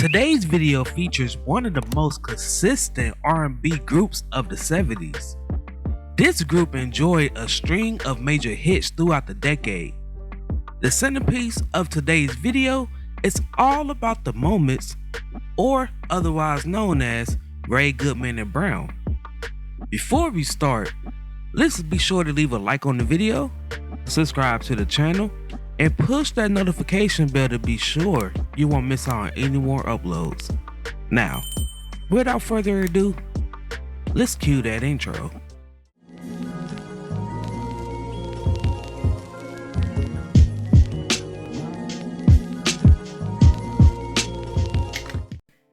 Today's video features one of the most consistent R&B groups of the 70s. This group enjoyed a string of major hits throughout the decade. The centerpiece of today's video is all about the Moments, or otherwise known as Ray, Goodman, and Brown. Before we start, let's be sure to leave a like on the video, subscribe to the channel, and push that notification bell to be sure you won't miss out on any more uploads. Now, without further ado, let's cue that intro.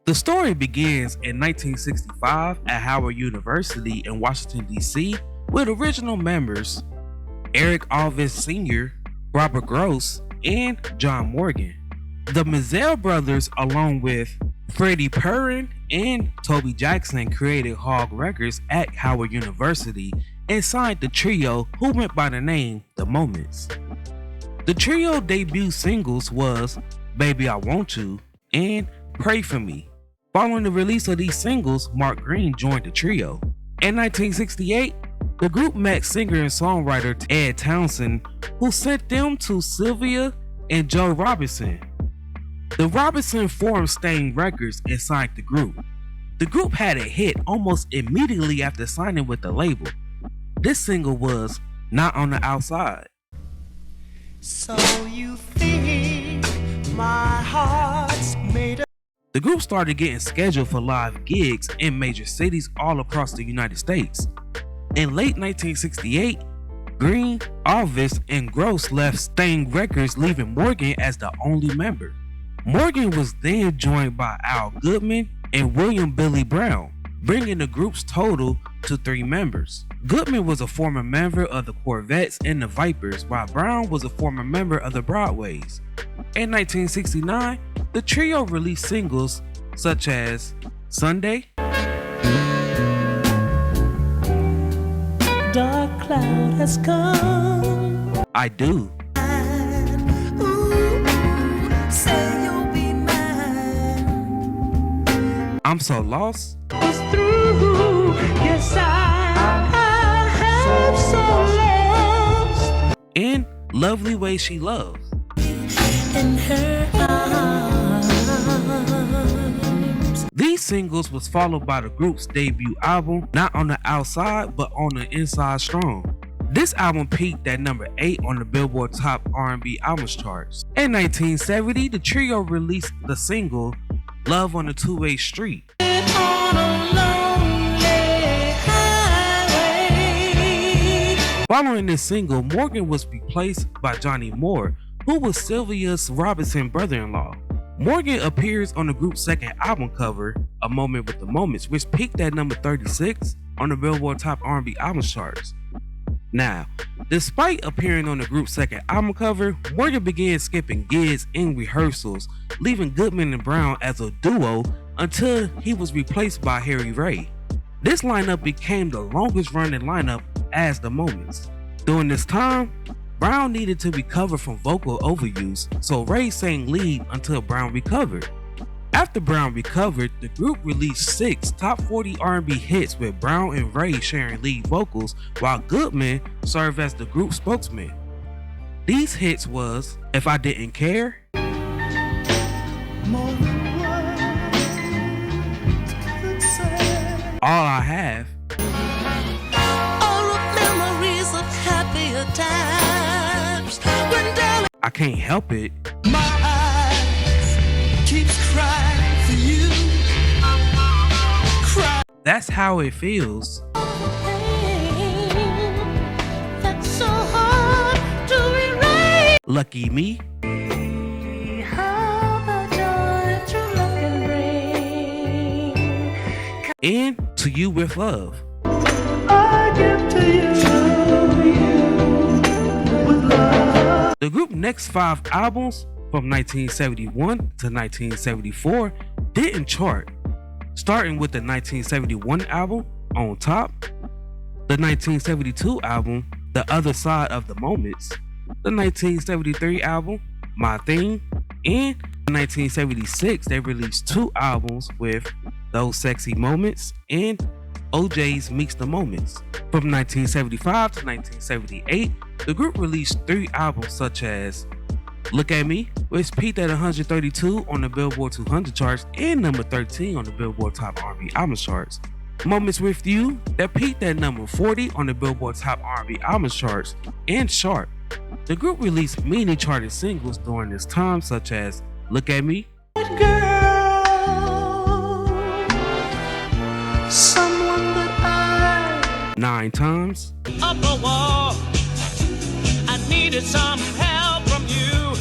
The story begins in 1965 at Howard University in Washington, D.C. with original members Eric Alvis Sr., Robert Gross, and John Morgan. The Mizell brothers, along with Freddie Perrin and Toby Jackson, created Hog Records at Howard University and signed the trio who went by the name The Moments. The trio debut singles was Baby I Want To and Pray For Me. Following the release of these singles, Mark Green joined the trio. In 1968, the group met singer and songwriter Ed Townsend, who sent them to Sylvia and Joe Robinson. The Robinson formed Stain Records and signed the group. The group had a hit almost immediately after signing with the label. This single was Not on the Outside. So you think my heart's made up. The group started getting scheduled for live gigs in major cities all across the United States. In late 1968, Green, Alvis, and Gross left Stain Records, leaving Morgan as the only member. Morgan was then joined by Al Goodman and William Billy Brown, bringing the group's total to 3 members. Goodman was a former member of the Corvettes and the Vipers, while Brown was a former member of the Broadways. In 1969, the trio released singles such as Sunday, Dark cloud has come. I Do, Ooh, say you'll be mine. I'm So Lost, It's through. Yes, I am so lost and Lovely Way She Loves. in her arms. These singles was followed by the group's debut album, Not on the Outside but on the Inside Strong. This album peaked at number 8 on the Billboard Top R&B Albums charts. In 1970, the trio released the single Love on a Two-Way Street. On a lonely highway. Following this single, Morgan was replaced by Johnny Moore, who was Sylvia's Robinson brother-in-law. Morgan appears on the group's second album cover, A Moment with the Moments, which peaked at number 36 on the Billboard Top R&B Albums charts. Now, despite appearing on the group's second album cover, Morgan began skipping gigs and rehearsals, leaving Goodman and Brown as a duo until he was replaced by Harry Ray. This lineup became the longest running lineup as The Moments. During this time, Brown needed to recover from vocal overuse, so Ray sang lead until Brown recovered. After Brown recovered, the group released 6 top 40 R&B hits with Brown and Ray sharing lead vocals, while Goodman served as the group spokesman. These hits was If I Didn't Care, More than words could say. All I Have, All the memories of happier times. When darling, I Can't Help It, my eyes keeps crying for you. Cry. That's How It Feels, That's so hard to erase. Lucky Me, How the joy true love can bring. and To You With Love. I give to you with love. The group's next 5 albums from 1971 to 1974 didn't chart, starting with the 1971 album, On Top, the 1972 album, The Other Side of the Moments, the 1973 album, My Thing, and In 1976, they released 2 albums with Those Sexy Moments and OJ's Meets the Moments. From 1975 to 1978, the group released 3 albums such as Look at Me, which peaked at 132 on the Billboard 200 charts and number 13 on the Billboard Top R&B Albums charts. Moments with You, that peaked at number 40 on the Billboard Top R&B Albums charts and Sharp. The group released many charted singles during this time such as Look at Me, Girl, someone that I 9 Times, up a wall. I needed some help from you,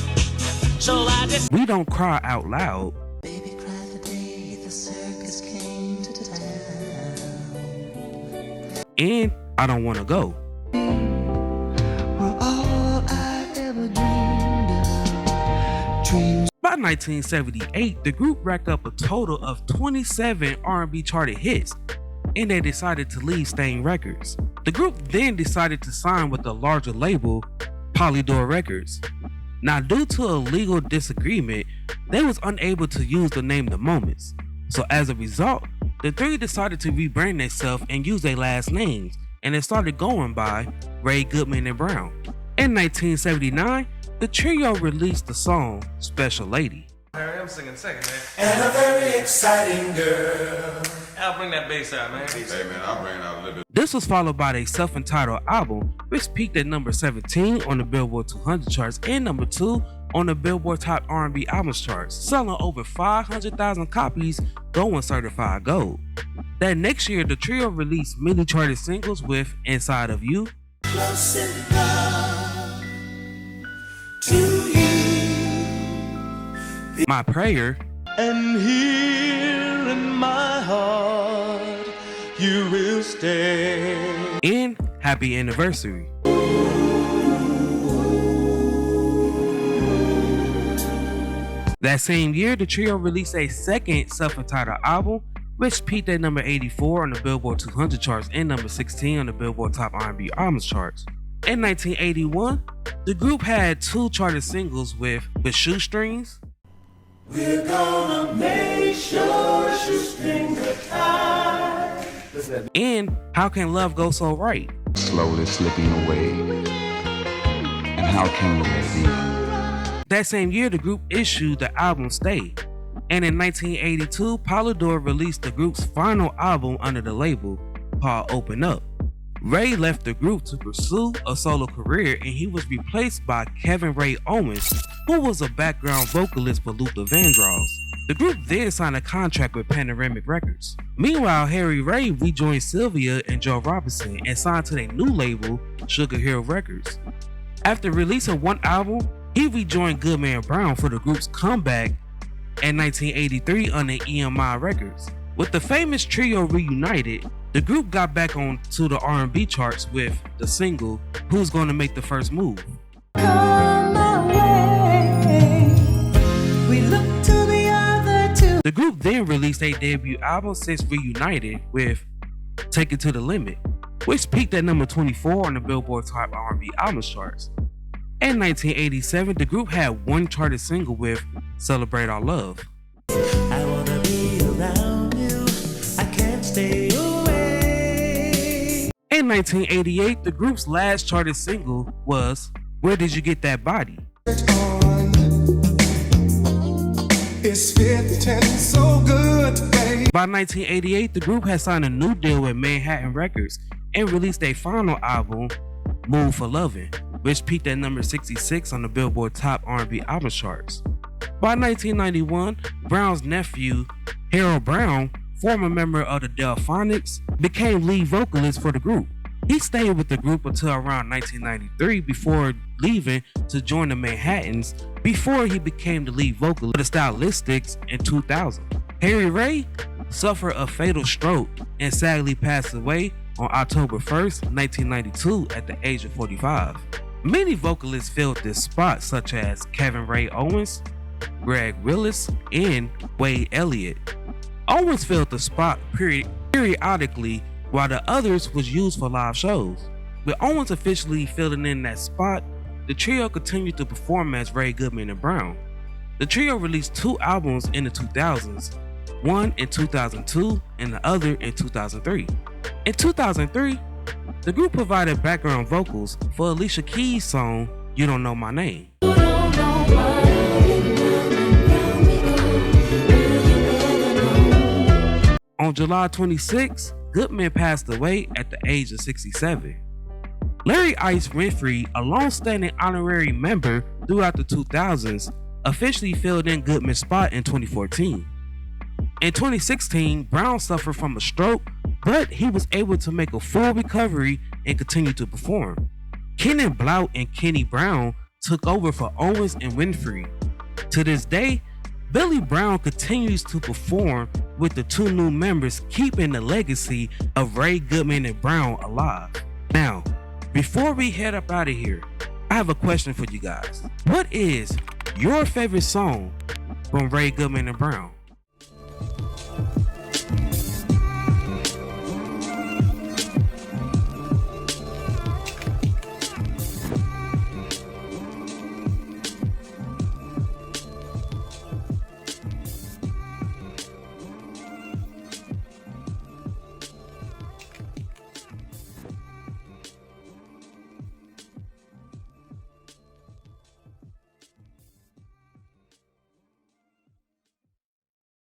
so I just We Don't Cry Out Loud, baby cried the day the circus came to town. and I Don't Wanna Go. Were all I ever dreamed of. Dreams. By 1978, the group racked up a total of 27 R&B charted hits, and they decided to leave Stain Records. The group then decided to sign with a larger label, Polydor Records. Now, due to a legal disagreement, they was unable to use the name The Moments. So as a result, the three decided to rebrand themselves and use their last names, and they started going by Ray, Goodman, and Brown. In 1979, the trio released the song Special Lady. Harry, I'm singing second, man. And a very exciting girl. I'll bring that bass out, man. Hey man, I'll bring it out a little bit. This was followed by their self-entitled album, which peaked at number 17 on the Billboard 200 charts and number 2 on the Billboard Top R&B Albums charts, selling over 500,000 copies, going certified gold. That next year, the trio released many charted singles with Inside of You, Close enough to you. My Prayer, And here in my heart, you will stay. and Happy Anniversary. That same year, the trio released a second self-entitled album, which peaked at number 84 on the Billboard 200 charts and number 16 on the Billboard Top R&B Albums charts. In 1981, the group had 2 charted singles with Shoestrings We're gonna make sure shoestrings are tied. and How Can Love Go So Right. Slowly slipping away. And how can we be? That same year, the group issued the album Stay. And in 1982, Polydor released the group's final album under the label called Open Up. Ray left the group to pursue a solo career, and he was replaced by Kevin Ray Owens, who was a background vocalist for Luther Vandross. The group then signed a contract with Panoramic Records. Meanwhile, Harry Ray rejoined Sylvia and Joe Robinson and signed to their new label, Sugar Hill Records. After releasing 1 album, he rejoined Goodman and Brown for the group's comeback in 1983 under EMI Records. With the famous trio reunited, the group got back onto the R&B charts with the single Who's Gonna Make the First Move. Come my way. We look to the other two. The group then released their debut album since reunited with Take It to the Limit, which peaked at number 24 on the Billboard Top R&B Albums charts. In 1987, the group had 1 charted single with Celebrate Our Love. I wanna be around you. I can't stay away. In 1988, the group's last charted single was Where Did You Get That Body? It's fitting so good, babe. By 1988, the group had signed a new deal with Manhattan Records and released their final album, Move for Lovin', which peaked at number 66 on the Billboard Top R&B Albums charts. By 1991, Brown's nephew, Harold Brown, former member of the Delphonics, became lead vocalist for the group. He stayed with the group until around 1993 before leaving to join the Manhattans before he became the lead vocalist of the Stylistics in 2000. Harry Ray suffered a fatal stroke and sadly passed away on October 1st, 1992 at the age of 45. Many vocalists filled this spot such as Kevin Ray Owens, Greg Willis, and Wade Elliott. Owens filled the spot periodically while the others was used for live shows. With Owens officially filling in that spot, the trio continued to perform as Ray, Goodman, and Brown. The trio released 2 albums in the 2000s, one in 2002 and the other in 2003. In 2003, the group provided background vocals for Alicia Keys' song You Don't Know My Name. On July 26, Goodman passed away at the age of 67. Larry Ice Winfrey, a long-standing honorary member throughout the 2000s, officially filled in Goodman's spot in 2014. In 2016, Brown suffered from a stroke, but he was able to make a full recovery and continue to perform. Kenan Blount and Kenny Brown took over for Owens and Winfrey. To this day, Billy Brown continues to perform with the 2 new members, keeping the legacy of Ray Goodman and Brown alive. Now, before we head up out of here, I have a question for you guys. What is your favorite song from Ray Goodman and Brown?